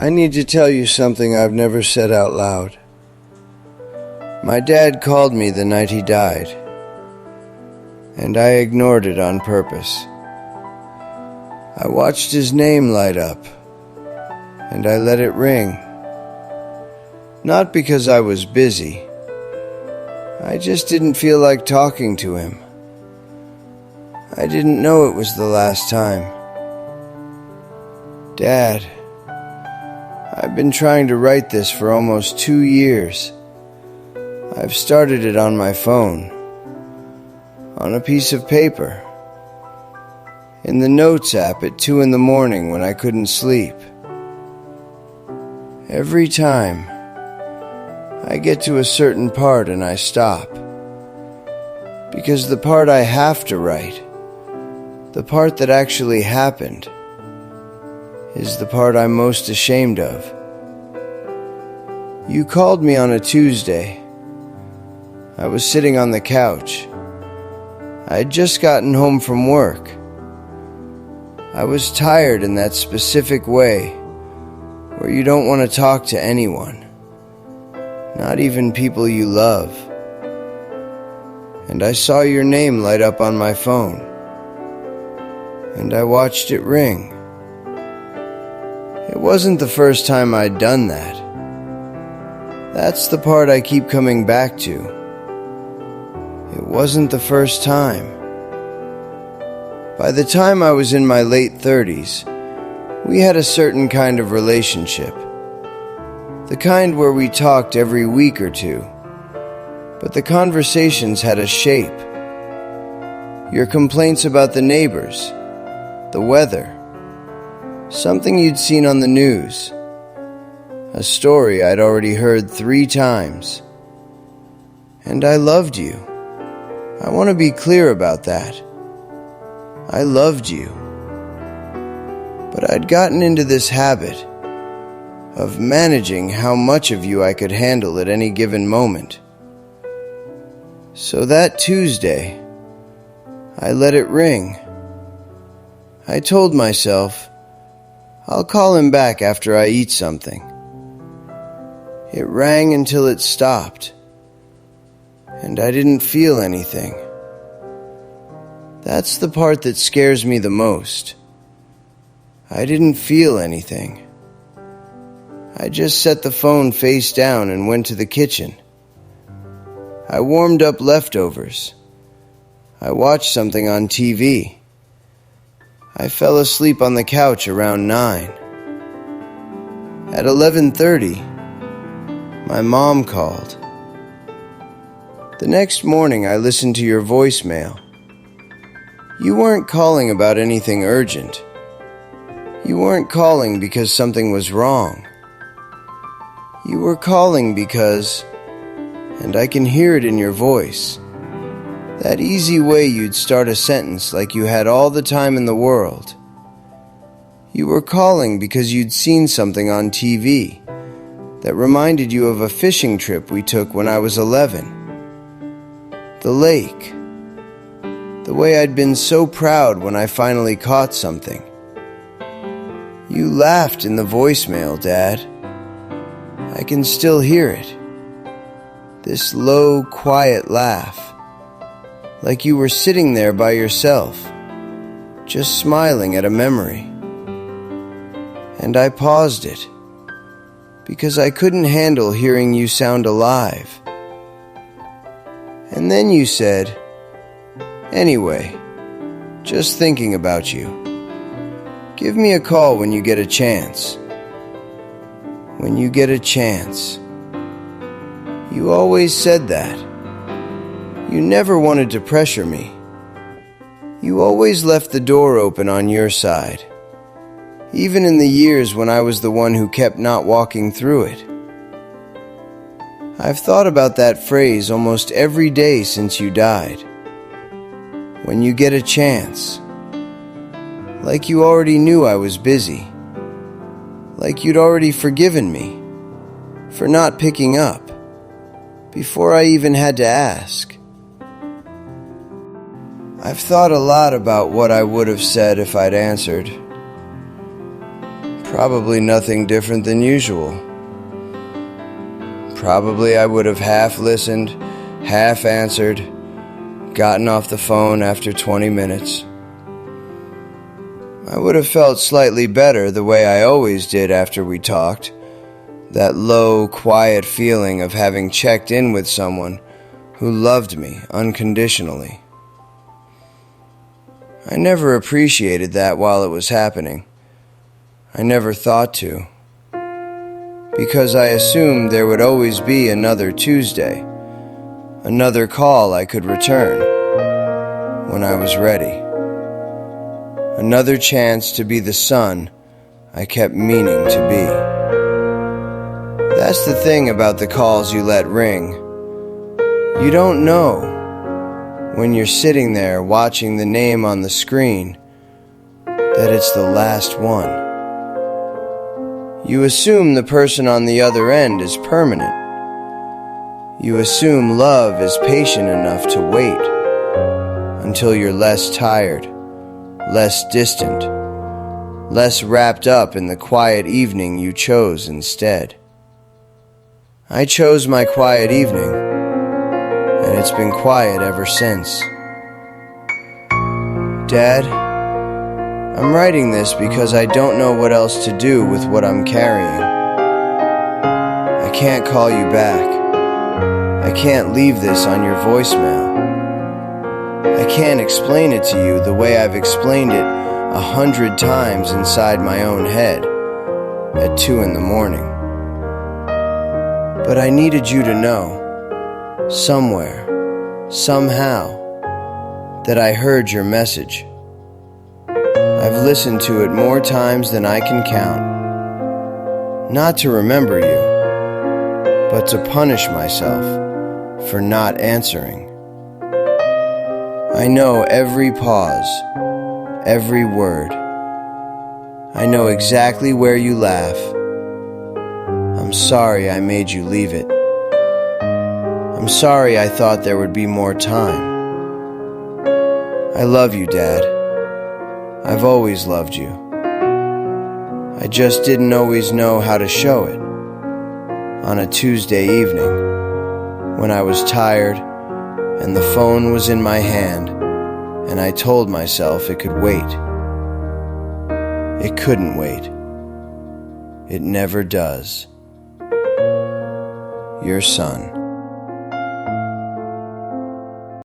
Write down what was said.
I need to tell you something I've never said out loud. My dad called me the night he died, and I ignored it on purpose. I watched his name light up, and I let it ring. Not because I was busy. I just didn't feel like talking to him. I didn't know it was the last time. Dad, I've been trying to write this for almost 2 years. I've started it on my phone, on a piece of paper, in the Notes app at 2 in the morning when I couldn't sleep. Every time, I get to a certain part and I stop. Because the part I have to write, the part that actually happened, is the part I'm most ashamed of. You called me on a Tuesday. I was sitting on the couch. I had just gotten home from work. I was tired in that specific way where you don't want to talk to anyone, not even people you love. And I saw your name light up on my phone, and I watched it ring. It wasn't the first time I'd done that. That's the part I keep coming back to. It wasn't the first time. By the time I was in my late 30s, we had a certain kind of relationship. The kind where we talked every week or two, but the conversations had a shape. Your complaints about the neighbors, the weather, something you'd seen on the news, a story I'd already heard 3 times. And I loved you. I want to be clear about that. I loved you. But I'd gotten into this habit of managing how much of you I could handle at any given moment. So that Tuesday, I let it ring. I told myself, I'll call him back after I eat something. It rang until it stopped, and I didn't feel anything. That's the part that scares me the most. I didn't feel anything. I just set the phone face down and went to the kitchen. I warmed up leftovers. I watched something on TV. I fell asleep on the couch around 9. At 11:30, my mom called. The next morning, I listened to your voicemail. You weren't calling about anything urgent. You weren't calling because something was wrong. You were calling because, and I can hear it in your voice, that easy way you'd start a sentence like you had all the time in the world. You were calling because you'd seen something on TV that reminded you of a fishing trip we took when I was 11. The lake. The way I'd been so proud when I finally caught something. You laughed in the voicemail, Dad. I can still hear it. This low, quiet laugh. Like you were sitting there by yourself, just smiling at a memory. And I paused it, because I couldn't handle hearing you sound alive. And then you said, anyway, just thinking about you. Give me a call when you get a chance. When you get a chance. You always said that. You never wanted to pressure me. You always left the door open on your side, even in the years when I was the one who kept not walking through it. I've thought about that phrase almost every day since you died. When you get a chance. Like you already knew I was busy. Like you'd already forgiven me for not picking up before I even had to ask. I've thought a lot about what I would have said if I'd answered. Probably nothing different than usual. Probably I would have half listened, half answered, gotten off the phone after 20 minutes. I would have felt slightly better the way I always did after we talked. That low, quiet feeling of having checked in with someone who loved me unconditionally. I never appreciated that while it was happening. I never thought to. Because I assumed there would always be another Tuesday, another call I could return when I was ready, another chance to be the son I kept meaning to be. That's the thing about the calls you let ring. You don't know when you're sitting there watching the name on the screen that it's the last one. You assume the person on the other end is permanent. You assume love is patient enough to wait until you're less tired, less distant, less wrapped up in the quiet evening you chose instead. I chose my quiet evening, and it's been quiet ever since. Dad, I'm writing this because I don't know what else to do with what I'm carrying. I can't call you back. I can't leave this on your voicemail. I can't explain it to you the way I've explained it 100 times inside my own head at 2 a.m. But I needed you to know, somewhere, somehow, that I heard your message. I've listened to it more times than I can count. Not to remember you, but to punish myself for not answering. I know every pause, every word. I know exactly where you laugh. I'm sorry I made you leave it. I'm sorry I thought there would be more time. I love you, Dad. I've always loved you. I just didn't always know how to show it. On a Tuesday evening, when I was tired and the phone was in my hand, and I told myself it could wait. It couldn't wait. It never does. Your son.